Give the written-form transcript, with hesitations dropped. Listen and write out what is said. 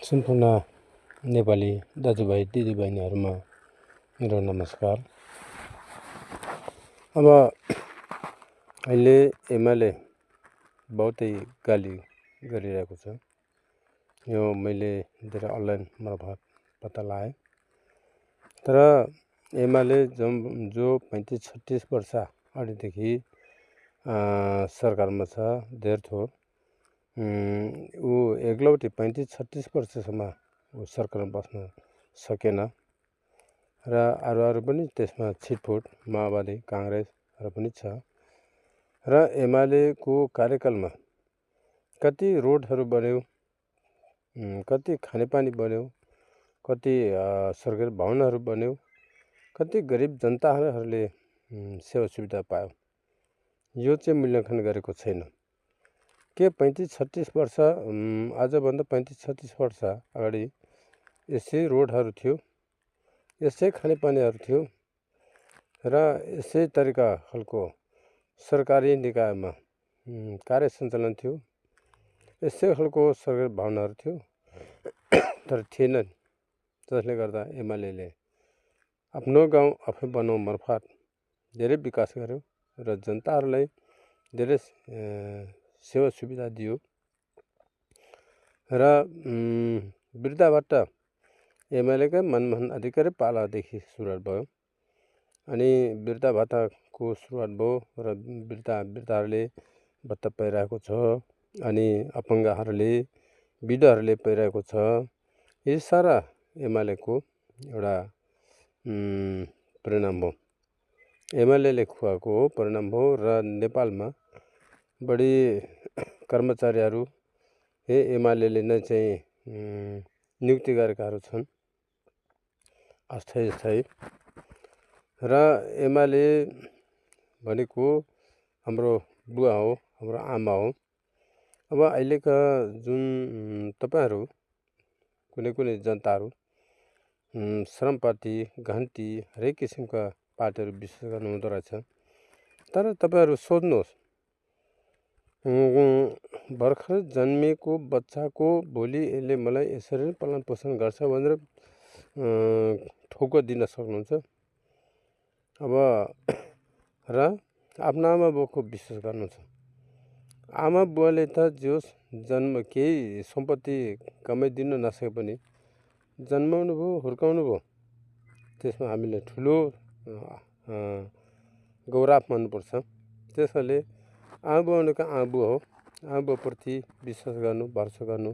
सम्पूर्ण नेपाली दाजुभाइ दिदीबहिनीहरुमा मेरो नमस्कार। अब अहिले एमाले बहुतै गाली गरिरहेको छ। यो मैले धेरै अनलाइन मार्फत पत्ता लगाए। तर एमाले जो 35-36 वर्ष अगाडिदेखि सरकारमा छ, धेर थोर ऊ एकलौटी 35-36 वर्षसम्म ऊ सरकारमा बस्न सकेन र अरू पनि त्यसमा छिटफुट माओवादी कांग्रेसहरु पनि छ र एमालेको कार्यकालमा कति रोडहरु बन्यो, कति खानेपानी बन्यो, कति सरकारी भवनहरु बन्यो, कति गरिब जनताहरुले सेवा सुविधा पायो, यो चाहिँ मूल्याङ्कन गरेको छैन। के 35-36 वर्ष आजभन्दा 35-36 वर्ष अगाडि यसै रोडहरु थियो, यसै खानेपानीहरु थियो र यसै तरिका खालको सरकारी निकायमा कार्य सञ्चालन थियो, यसै खालको सरकारी भवनहरु थियो तर थिएनन्। जसले गर्दा एमालेले आफ्नो गाउँ आफै बनाऊ मार्फत धेरै विकास गर्यो र जनताहरुलाई धेरै सेवा सुविधा दियो र वृद्धभत्ता एमालेकै मनमोहन अधिकारी पालादेखि सुरुवात भयो। अनि वृद्धभत्ताको सुरुवात भयो र वृद्धहरूले भत्ता पाइरहेको छ। अनि अपङ्गहरूले विधवाहरूले पाइरहेको छ। यी सारा एमालेको एउटा परिणाम हो, एमालेले खुवाएको परिणाम हो र नेपालमा बढी कर्मचारीहरू एमालेले नै चाहिँ नियुक्ति गरेकाहरू छन्, अस्थायी र एमाले भनेको हाम्रो बुवा हो, हाम्रो आमा हो। अब अहिलेका जुन तपाईहरु कुनै जनताहरु श्रम पार्टी, घन्टी हरेक किसिमका पार्टीहरु विश्वास गर्नुहुँदो रहेछ। तर तपाईहरु सोध्नुहोस्, भर्खर जन्मेको बच्चाको भोलि यसले मलाई यसरी नै पालन पोषण गर्छ भनेर ठोक्का दिन सक्नुहुन्छ? अब र आफ्नो आमा बुवाको विश्वास गर्नुहुन्छ? आमा बुवाले त जोस् जन्म केही सम्पत्ति कमाइदिन नसके पनि जन्माउनु भयो, हुर्काउनु भयो, त्यसमा हामीले ठुलो गौरव मान्नुपर्छ। त्यसैले आमा बुवा भनेको आमा बुवा हो, आमा बुवाप्रति विश्वास गर्नु, भरोसा गर्नु